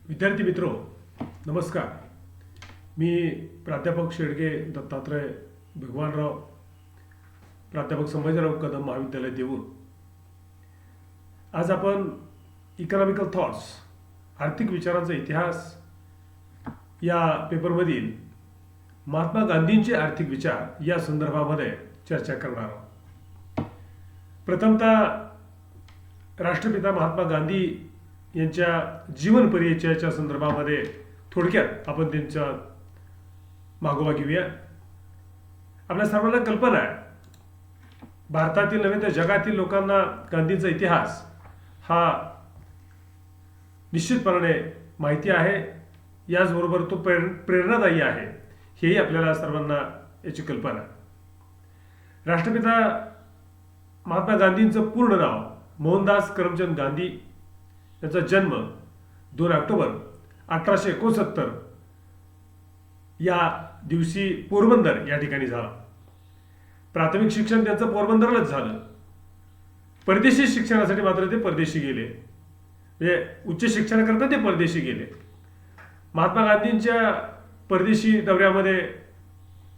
विद्यार्थी मित्रो, नमस्कार. मी प्राध्यापक शेडगे दत्तात्रय भगवानराव, प्राध्यापक संभाजीराव कदम महाविद्यालय देऊर. आज आपण इकॉनॉमिकल थॉट्स, आर्थिक विचारांचा इतिहास या पेपरमधील महात्मा गांधींचे आर्थिक विचार या संदर्भामध्ये चर्चा करणार आहोत. प्रथमतः राष्ट्रपिता महात्मा गांधी यांच्या जीवन परिचयाच्या संदर्भामध्ये थोडक्यात आपण त्यांचा मागोवा घेऊया. आपल्या सर्वांना कल्पना आहे, भारतातील नव्हे तर जगातील लोकांना गांधींचा इतिहास हा निश्चितपणे माहिती आहे. याचबरोबर तो प्रेरणादायी आहे, हेही आपल्याला सर्वांना याची कल्पना आहे. राष्ट्रपिता महात्मा गांधींचं पूर्ण नाव मोहनदास करमचंद गांधी. त्यांचा जन्म 2 ऑक्टोबर 1869 या दिवशी पोरबंदर या ठिकाणी झाला. प्राथमिक शिक्षण त्यांचं पोरबंदरलाच झालं. परदेशी शिक्षणासाठी मात्र ते परदेशी गेले, म्हणजे उच्च शिक्षणाकरता ते परदेशी गेले. महात्मा गांधींच्या परदेशी दौऱ्यामध्ये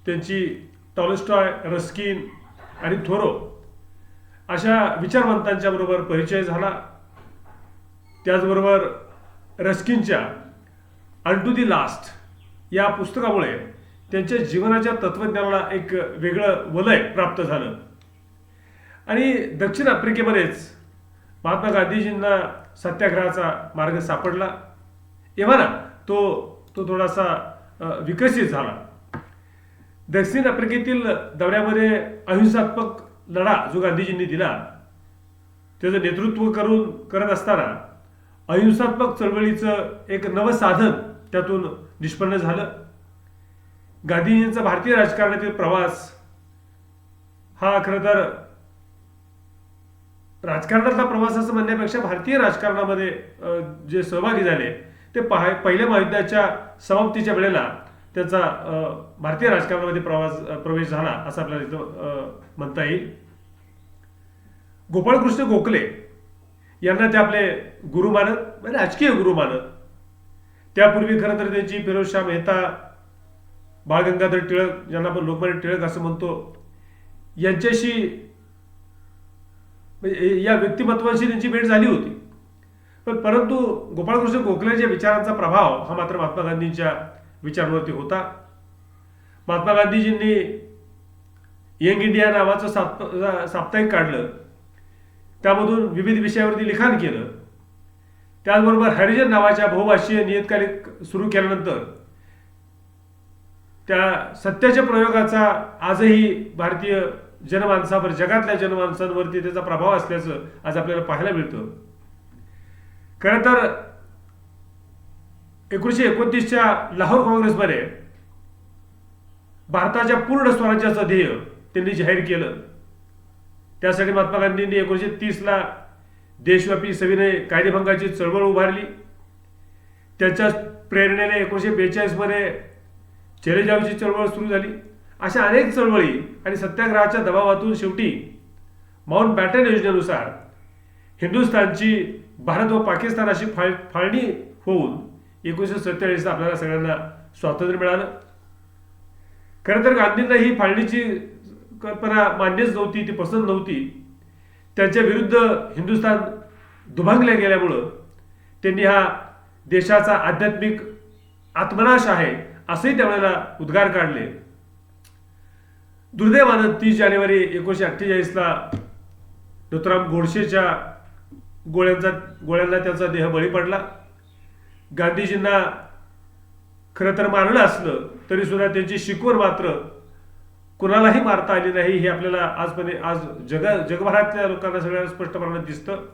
त्यांची टॉलस्टॉय, रस्किन आणि थोरो अशा विचारवंतांच्या बरोबर परिचय झाला. त्याचबरोबर रस्किनच्या अनटू दी लास्ट या पुस्तकामुळे त्यांच्या जीवनाच्या तत्त्वज्ञानाला एक वेगळं वलय प्राप्त झालं. आणि दक्षिण आफ्रिकेमध्येच महात्मा गांधीजींना सत्याग्रहाचा मार्ग सापडला. एव्हाना तो थोडासा विकसित झाला. दक्षिण आफ्रिकेतील दौऱ्यामध्ये अहिंसात्मक लढा जो गांधीजींनी दिला, त्याचं नेतृत्व करत असताना अहिंसात्मक चळवळीचं एक नवं साधन त्यातून निष्पन्न झालं. गांधीजींचा भारतीय राजकारणातील प्रवास हा खरं तर राजकारणातला प्रवास असं म्हणण्यापेक्षा भारतीय राजकारणामध्ये जे सहभागी झाले ते पहिल्या महायुद्धाच्या समाप्तीच्या वेळेला त्याचा भारतीय राजकारणामध्ये प्रवेश झाला असं आपल्याला इथं म्हणता येईल. गोपाळकृष्ण गोखले यांना ते आपले गुरु मानत, म्हणजे राजकीय गुरु मानत. त्यापूर्वी खरं तर त्यांची फिरोजशाह मेहता, बाळ गंगाधर टिळक, ज्यांना आपण लोकमान्य टिळक असं म्हणतो, यांच्याशी या व्यक्तिमत्वांशी त्यांची भेट झाली होती. परंतु गोपाळकृष्ण गोखलेच्या विचारांचा प्रभाव हा मात्र महात्मा गांधींच्या विचारांवरती होता. महात्मा गांधीजींनी यंग इंडिया नावाचं साप्ताहिक काढलं. त्यामधून विविध विषयावरती लिखाण केलं. त्याचबरोबर हरिजन नावाच्या बहुभाषीय नियतकालिक सुरू केल्यानंतर त्या सत्याच्या प्रयोगाचा आजही भारतीय जनमानसावर, जगातल्या जनमानसांवरती त्याचा प्रभाव असल्याचं आज आपल्याला पाहायला मिळतं. खरं तर 1929च्या लाहोर काँग्रेसमध्ये भारताच्या पूर्ण स्वराज्याचं ध्येय त्यांनी जाहीर केलं. त्यासाठी महात्मा गांधींनी 1930ला देशव्यापी सविनय कायदेभंगाची चळवळ उभारली. त्याच्या प्रेरणेने 1942मध्ये चलेजावची चळवळ सुरू झाली. अशा अनेक चळवळी आणि सत्याग्रहाच्या दबावातून शेवटी माउंट बॅटन योजनेनुसार हिंदुस्थानची भारत व पाकिस्तानाशी फाळणी होऊन 1947ला आपल्याला सगळ्यांना स्वातंत्र्य मिळालं. खरं तर गांधींना ही फाळणीची कल्पना मान्यच नव्हती, ती पसंत नव्हती. त्यांच्या विरुद्ध हिंदुस्थान दुभांगल्या गेल्यामुळं त्यांनी हा देशाचा आध्यात्मिक आत्मनाश आहे असंही त्यावेळेला उद्गार काढले. दुर्दैवानं 30 जानेवारी 1948ला नथुराम गोडसेच्या गोळ्यांना त्याचा देह बळी पडला. गांधीजींना खरं तर मारलं असलं तरी सुद्धा त्यांची शिकवण मात्र कुणालाही मारता आली नाही, हे आपल्याला आज जगभरातल्या लोकांना सगळ्यांना स्पष्टपणे दिसतं.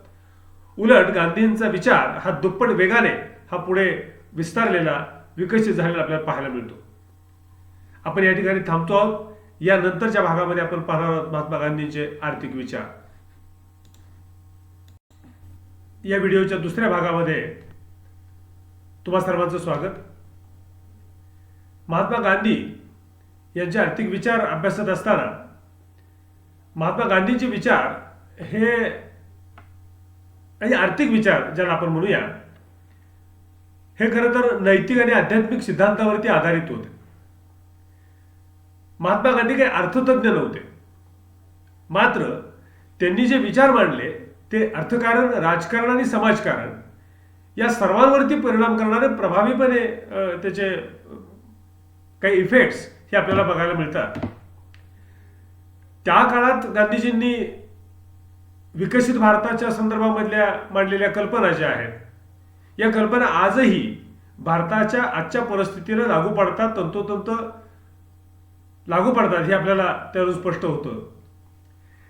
उलट गांधींचा विचार हा दुप्पट वेगाने हा पुढे विस्तारलेला, विकसित झालेला आपल्याला पाहायला मिळतो. आपण या ठिकाणी थांबतो आहोत. या नंतरच्या भागामध्ये आपण पाहणार आहोत महात्मा गांधींचे आर्थिक विचार. या व्हिडिओच्या दुसऱ्या भागामध्ये तुम्हा सर्वांचं स्वागत. महात्मा गांधी यांचे आर्थिक विचार अभ्यासत असताना महात्मा गांधींचे विचार हे आर्थिक विचार ज्याला आपण म्हणूया, हे खरं तर नैतिक आणि आध्यात्मिक सिद्धांतावरती आधारित होते. महात्मा गांधी काही अर्थतज्ञ नव्हते, मात्र त्यांनी जे विचार मांडले ते अर्थकारण, राजकारण आणि समाजकारण या सर्वांवरती परिणाम करणारे प्रभावीपणे त्याचे काही इफेक्ट्स हे आपल्याला बघायला मिळतात. त्या काळात गांधीजींनी विकसित भारताच्या संदर्भामधल्या मांडलेल्या कल्पना ज्या आहेत, या कल्पना आजही भारताच्या आजच्या परिस्थितीला लागू पडतात, तंतोतंत लागू पडतात हे आपल्याला त्यावरून स्पष्ट होतं.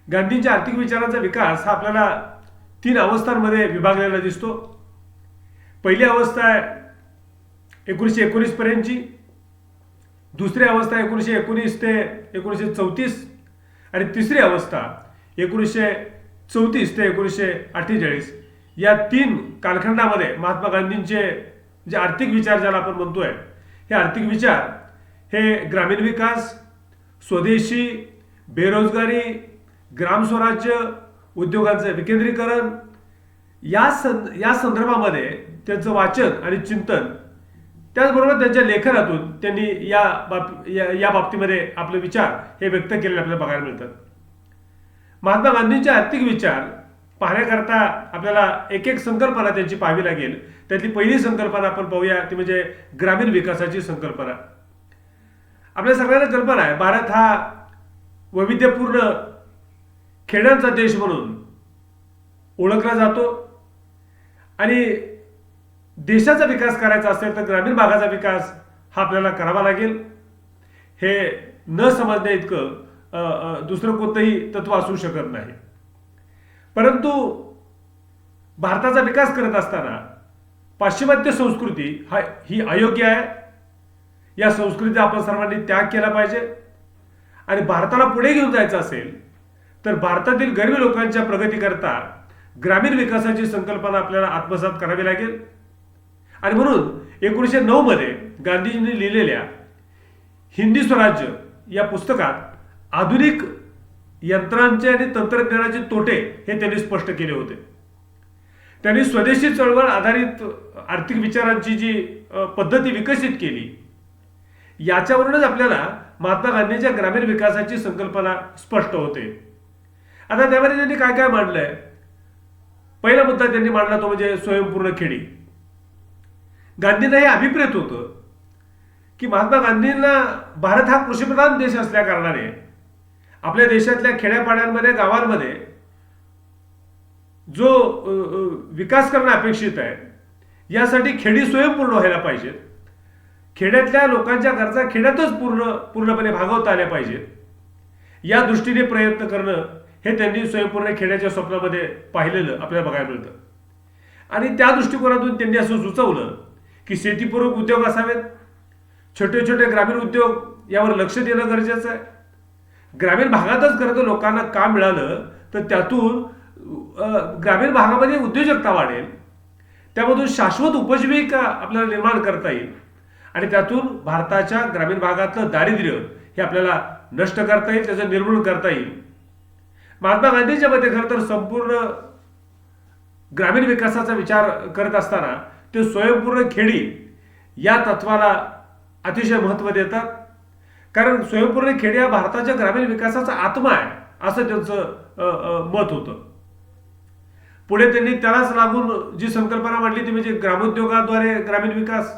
गांधींच्या आर्थिक विचारांचा विकास हा आपल्याला 3 अवस्थांमध्ये विभागलेला दिसतो. पहिली अवस्था आहे 1919 पर्यंतची, दुसरी अवस्था 1919 ते 1934 आणि तिसरी अवस्था 1934 ते 1948. या 3 कालखंडामध्ये महात्मा गांधींचे जे आर्थिक विचार ज्याला आपण म्हणतोय, हे आर्थिक विचार हे ग्रामीण विकास, स्वदेशी, बेरोजगारी, ग्रामस्वराज्य, उद्योगांचं विकेंद्रीकरण या संदर्भामध्ये त्यांचं वाचन आणि चिंतन, त्याचबरोबर त्यांच्या लेखनातून त्यांनी या बाबतीमध्ये आपले विचार हे व्यक्त केलेले आपल्याला बघायला मिळतात. महात्मा गांधींचे आर्थिक विचार पाहण्याकरता आपल्याला एक एक संकल्पना त्यांची पाहावी लागेल. त्यातली पहिली संकल्पना आपण पाहूया, ती म्हणजे ग्रामीण विकासाची संकल्पना. आपल्या सगळ्यांना कल्पना आहे, भारत हा वैविध्यपूर्ण खेड्यांचा देश म्हणून ओळखला जातो आणि देशाचा विकास करायचा असेल तर ग्रामीण भागाचा विकास हा आपल्याला करावा लागेल. हे न समजण्या इतकं दुसरं कोणतंही तत्व असू शकत नाही. परंतु भारताचा विकास करत असताना पाश्चिमात्य संस्कृती ही अयोग्य आहे. या संस्कृतीचा आपण सर्वांनी त्याग केला पाहिजे आणि भारताला पुढे घेऊन जायचं असेल तर भारतातील गरीब लोकांच्या प्रगतीकरता ग्रामीण विकासाची संकल्पना आपल्याला आत्मसात करावी लागेल. आणि म्हणून 1909 मध्ये गांधीजींनी लिहिलेल्या हिंदी स्वराज्य या पुस्तकात आधुनिक यंत्रांचे आणि तंत्रज्ञानाचे तोटे हे त्यांनी स्पष्ट केले होते. त्यांनी स्वदेशी चळवळ आधारित आर्थिक विचारांची जी पद्धती विकसित केली, याच्यावरूनच आपल्याला महात्मा गांधींच्या ग्रामीण विकासाची संकल्पना स्पष्ट होते. आता त्यामध्ये त्यांनी काय काय मांडलंय? पहिला मुद्दा त्यांनी मांडला तो म्हणजे स्वयंपूर्ण खेडी. गांधींना हे अभिप्रेत होतं की महात्मा गांधींना भारत हा कृषीप्रधान देश असल्या कारणाने आपल्या देशातल्या खेड्यापाड्यांमध्ये, गावांमध्ये जो विकास करणं अपेक्षित आहे, यासाठी खेडी स्वयंपूर्ण व्हायला पाहिजेत. खेड्यातल्या लोकांच्या गरजा खेड्यातच पूर्णपणे भागवता आल्या पाहिजेत. या दृष्टीने प्रयत्न करणं हे त्यांनी स्वयंपूर्ण खेड्याच्या स्वप्नामध्ये पाहिलेलं आपल्याला बघायला मिळतं. आणि त्या दृष्टिकोनातून त्यांनी असं सुचवलं की शेतीपूरक उद्योग असावेत, छोटे छोटे ग्रामीण उद्योग यावर लक्ष देणं गरजेचं आहे. ग्रामीण भागातच खरं तर लोकांना काम मिळालं तर त्यातून ग्रामीण भागामध्ये उद्योजकता वाढेल, त्यामधून शाश्वत उपजीविका आपल्याला निर्माण करता येईल आणि त्यातून भारताच्या ग्रामीण भागातलं दारिद्र्य हे आपल्याला नष्ट करता येईल, त्याचं निर्मूलन करता येईल. महात्मा गांधींच्या मध्ये खरं तर संपूर्ण ग्रामीण विकासाचा विचार करत असताना ते स्वयंपूर्ण खेडी या तत्वाला अतिशय महत्त्व देतात. कारण स्वयंपूर्ण खेडी हा भारताच्या ग्रामीण विकासाचा आत्मा आहे असं त्यांचं मत होतं. पुढे त्यांनी त्यालाच लागून जी संकल्पना मांडली ती म्हणजे ग्रामोद्योगाद्वारे ग्रामीण विकास.